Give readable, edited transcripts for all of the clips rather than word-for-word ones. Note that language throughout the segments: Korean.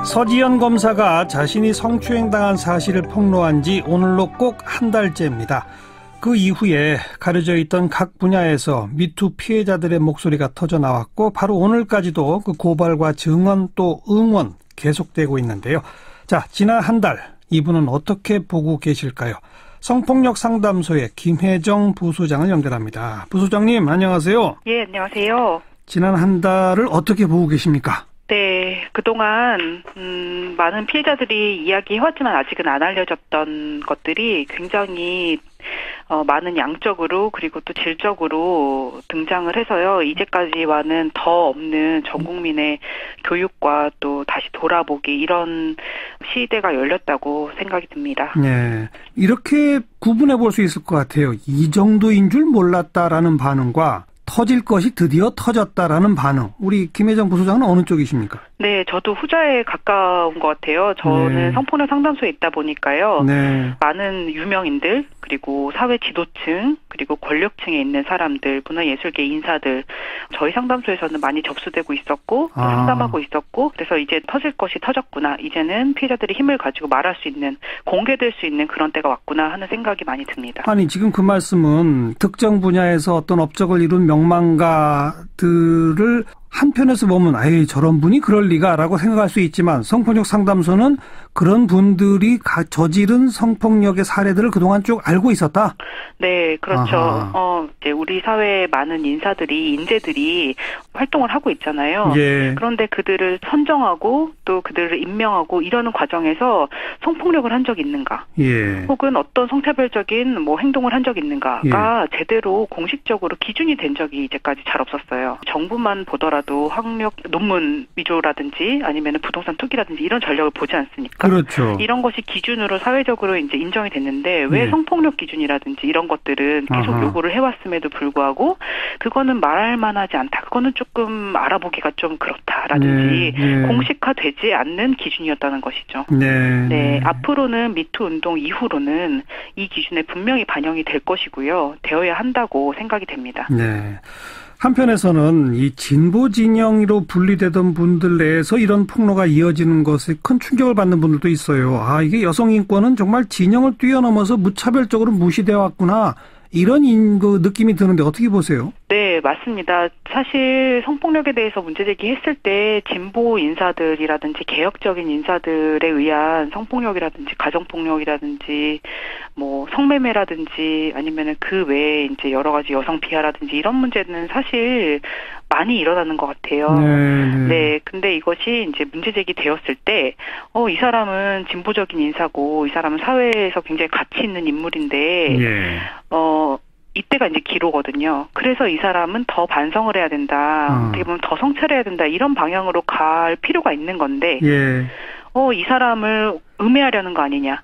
서지현 검사가 자신이 성추행당한 사실을 폭로한 지 오늘로 꼭 한 달째입니다. 그 이후에 가려져 있던 각 분야에서 미투 피해자들의 목소리가 터져나왔고 바로 오늘까지도 그 고발과 증언 또 응원 계속되고 있는데요. 자, 지난 한 달 이분은 어떻게 보고 계실까요? 성폭력 상담소의 김혜정 부소장을 연결합니다. 부소장님 안녕하세요. 예, 안녕하세요. 지난 한 달을 어떻게 보고 계십니까? 네, 그동안 많은 피해자들이 이야기해왔지만 아직은 안 알려졌던 것들이 굉장히 많은 양적으로 그리고 또 질적으로 등장을 해서요. 이제까지와는 더 없는 전 국민의 교육과 또 다시 돌아보기 이런 시대가 열렸다고 생각이 듭니다. 네, 이렇게 구분해 볼 수 있을 것 같아요. 이 정도인 줄 몰랐다라는 반응과 터질 것이 드디어 터졌다라는 반응. 우리 김혜정 부소장은 어느 쪽이십니까? 네, 저도 후자에 가까운 것 같아요. 저는 성폭력 상담소에 있다 보니까요. 많은 유명인들 그리고 사회 지도층 그리고 권력층에 있는 사람들, 문화예술계 인사들 저희 상담소에서는 많이 접수되고 있었고 또 상담하고 있었고 그래서 이제 터질 것이 터졌구나. 이제는 피해자들이 힘을 가지고 말할 수 있는 공개될 수 있는 그런 때가 왔구나 하는 생각이 많이 듭니다. 아니 지금 그 말씀은 특정 분야에서 어떤 업적을 이룬 명망가들을 한편에서 보면 아예 저런 분이 그럴 리가라고 생각할 수 있지만 성폭력 상담소는 그런 분들이 저지른 성폭력의 사례들을 그동안 쭉 알고 있었다? 네, 그렇죠. 이제 우리 사회의 많은 인재들이 활동을 하고 있잖아요. 예. 그런데 그들을 선정하고 또 그들을 임명하고 이러는 과정에서 성폭력을 한 적이 있는가? 예. 혹은 어떤 성차별적인 행동을 한 적이 있는가가 제대로 공식적으로 기준이 된 적이 이제까지 잘 없었어요. 정부만 보더라도 학력 논문 위조라든지 아니면 부동산 투기라든지 이런 전력을 보지 않습니까? 그렇죠. 이런 것이 기준으로 사회적으로 이제 인정이 됐는데 왜 성폭력 기준이라든지 이런 것들은 계속 요구를 해왔음에도 불구하고 그거는 말할 만하지 않다. 그거는 조금 알아보기가 좀 그렇다라든지 공식화되지 않는 기준이었다는 것이죠. 네, 앞으로는 미투 운동 이후로는 이 기준에 분명히 반영이 될 것이고요. 되어야 한다고 생각이 됩니다. 네. 한편에서는 이 진보 진영으로 분리되던 분들 내에서 이런 폭로가 이어지는 것에 큰 충격을 받는 분들도 있어요. 아, 이게 여성 인권은 정말 진영을 뛰어넘어서 무차별적으로 무시되어 왔구나. 이런 그 느낌이 드는데 어떻게 보세요? 네, 맞습니다. 사실 성폭력에 대해서 문제제기했을 때 진보 인사들이라든지 개혁적인 인사들에 의한 성폭력이라든지 가정폭력이라든지 성매매라든지 아니면은 그 외에 이제 여러 가지 여성 비하라든지 이런 문제는 사실 많이 일어나는 것 같아요. 네, 근데 이것이 이제 문제제기 되었을 때, 이 사람은 진보적인 인사고, 이 사람은 사회에서 굉장히 가치 있는 인물인데, 이때가 이제 기로거든요. 그래서 이 사람은 더 반성을 해야 된다. 어떻게 보면 더 성찰해야 된다. 이런 방향으로 갈 필요가 있는 건데, 이 사람을 음해하려는 거 아니냐.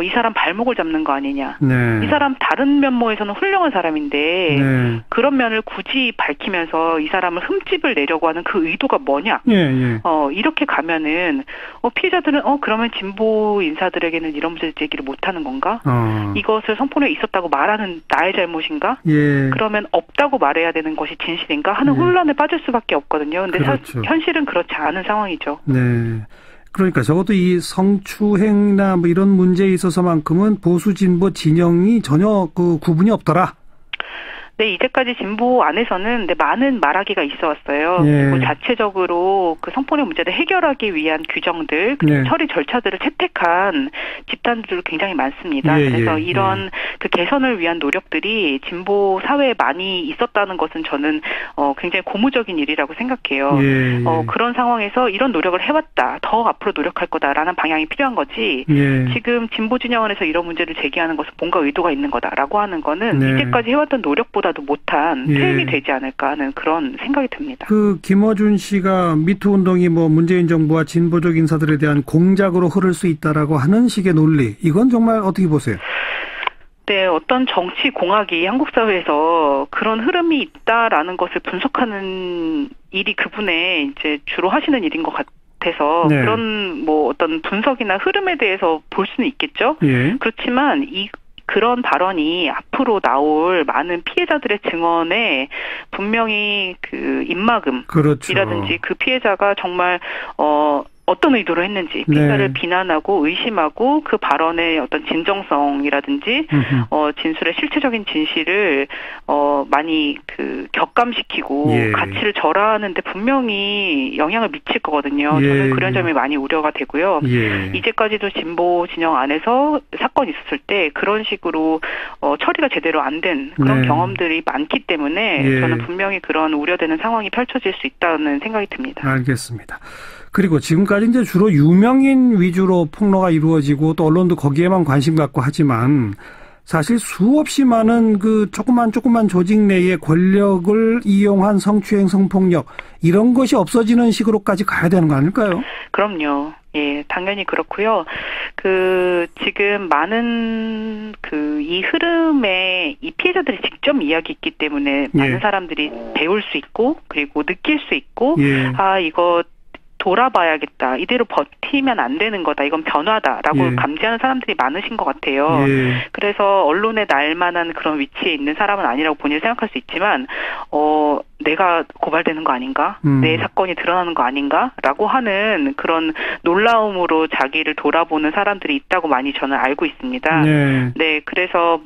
이 사람 발목을 잡는 거 아니냐. 이 사람 다른 면모에서는 훌륭한 사람인데 그런 면을 굳이 밝히면서 이 사람을 흠집을 내려고 하는 그 의도가 뭐냐. 이렇게 가면은 피해자들은 그러면 진보 인사들에게는 이런 문제 제기를 못하는 건가? 이것을 성폭력이 있었다고 말하는 나의 잘못인가? 그러면 없다고 말해야 되는 것이 진실인가? 하는 혼란에 빠질 수밖에 없거든요. 근데 그렇죠. 현실은 그렇지 않은 상황이죠. 네. 그러니까 적어도 이 성추행이나 이런 문제에 있어서만큼은 보수 진보 진영이 전혀 그 구분이 없더라. 네, 이제까지 진보 안에서는 많은 말하기가 있어 왔어요. 그리고 자체적으로 그 성폭력 문제를 해결하기 위한 규정들, 그리고 처리 절차들을 채택한 집단들도 굉장히 많습니다. 그래서 이런 그 개선을 위한 노력들이 진보 사회에 많이 있었다는 것은 저는 굉장히 고무적인 일이라고 생각해요. 그런 상황에서 이런 노력을 해왔다. 더 앞으로 노력할 거다라는 방향이 필요한 거지. 지금 진보 진영 안에서 이런 문제를 제기하는 것은 뭔가 의도가 있는 거다라고 하는 거는 이제까지 해왔던 노력보다 도 못한 퇴행이 되지 않을까 하는 그런 생각이 듭니다. 그 김어준 씨가 미투 운동이 문재인 정부와 진보적 인사들에 대한 공작으로 흐를 수 있다라고 하는 식의 논리, 이건 정말 어떻게 보세요? 네, 어떤 정치 공학이 한국 사회에서 그런 흐름이 있다라는 것을 분석하는 일이 그분의 이제 주로 하시는 일인 것 같아서 그런 어떤 분석이나 흐름에 대해서 볼 수는 있겠죠. 그렇지만 그런 발언이 앞으로 나올 많은 피해자들의 증언에 분명히 그 입막음이라든지 그 피해자가 정말 어떤 의도로 했는지 피해자를 비난하고 의심하고 그 발언의 어떤 진정성이라든지 진술의 실체적인 진실을 많이 격감시키고 가치를 절하하는데 분명히 영향을 미칠 거거든요. 저는 그런 점이 많이 우려가 되고요. 이제까지도 진보 진영 안에서 사건이 있었을 때 그런 식으로 처리가 제대로 안 된 그런 경험들이 많기 때문에 저는 분명히 그런 우려되는 상황이 펼쳐질 수 있다는 생각이 듭니다. 알겠습니다. 그리고 지금까지 이제 주로 유명인 위주로 폭로가 이루어지고 또 언론도 거기에만 관심 갖고 하지만 사실 수없이 많은 그 조그만 조직 내의 권력을 이용한 성추행, 성폭력 이런 것이 없어지는 식으로까지 가야 되는 거 아닐까요? 그럼요. 예, 당연히 그렇고요. 지금 많은 이 흐름에 이 피해자들이 직접 이야기했기 때문에 많은 사람들이 배울 수 있고 그리고 느낄 수 있고 이거 돌아봐야겠다. 이대로 버티면 안 되는 거다. 이건 변화다라고 감지하는 사람들이 많으신 것 같아요. 그래서 언론에 날 만한 그런 위치에 있는 사람은 아니라고 본인이 생각할 수 있지만 내가 고발되는 거 아닌가? 내 사건이 드러나는 거 아닌가?라고 하는 그런 놀라움으로 자기를 돌아보는 사람들이 있다고 많이 저는 알고 있습니다. 네, 그래서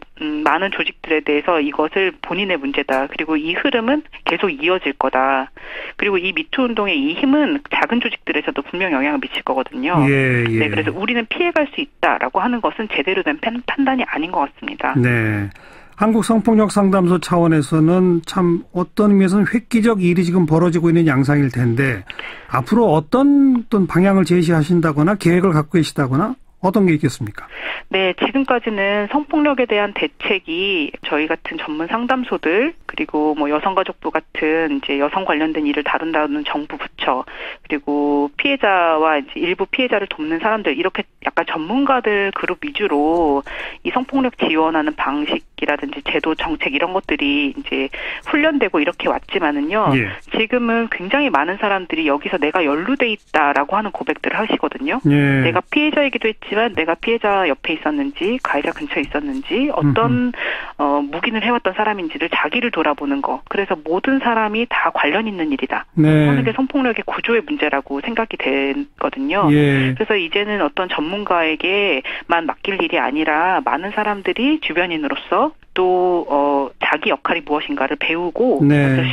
많은 조직들에 대해서 이것을 본인의 문제다. 그리고 이 흐름은 계속 이어질 거다. 그리고 이 미투 운동의 이 힘은 작은 조직들에서도 분명 영향을 미칠 거거든요. 네, 그래서 우리는 피해갈 수 있다라고 하는 것은 제대로 된 판단이 아닌 것 같습니다. 네. 한국 성폭력 상담소 차원에서는 참 어떤 의미에서는 획기적 일이 지금 벌어지고 있는 양상일 텐데 앞으로 어떤 방향을 제시하신다거나 계획을 갖고 계시다거나 어떤 게 있겠습니까? 네, 지금까지는 성폭력에 대한 대책이 저희 같은 전문 상담소들 그리고 여성가족부 같은 이제 여성 관련된 일을 다룬다는 정부 부처 그리고 피해자와 이제 일부 피해자를 돕는 사람들 이렇게 약간 전문가들 그룹 위주로 이 성폭력 지원하는 방식이라든지 제도 정책 이런 것들이 이제 훈련되고 이렇게 왔지만은요. 지금은 굉장히 많은 사람들이 여기서 내가 연루돼 있다라고 하는 고백들을 하시거든요. 내가 피해자이기도 했지만 내가 피해자 옆에 있었는지 가해자 근처에 있었는지 어떤 묵인을 해왔던 사람인지를 자기를 돌아보는 거. 그래서 모든 사람이 다 관련 있는 일이다. 하는 게 성폭력의 구조의 문제라고 생각이 되거든요. 그래서 이제는 어떤 전문가에게만 맡길 일이 아니라 많은 사람들이 주변인으로서 또 자기 역할이 무엇인가를 배우고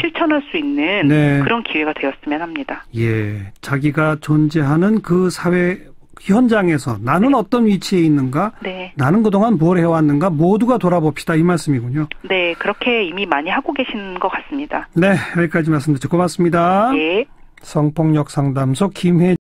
실천할 수 있는 그런 기회가 되었으면 합니다. 자기가 존재하는 그 사회 현장에서 나는 어떤 위치에 있는가, 나는 그동안 뭘 해왔는가 모두가 돌아봅시다 이 말씀이군요. 네, 그렇게 이미 많이 하고 계신 것 같습니다. 네, 여기까지 말씀 듣고 고맙습니다. 네. 성폭력 상담소 김혜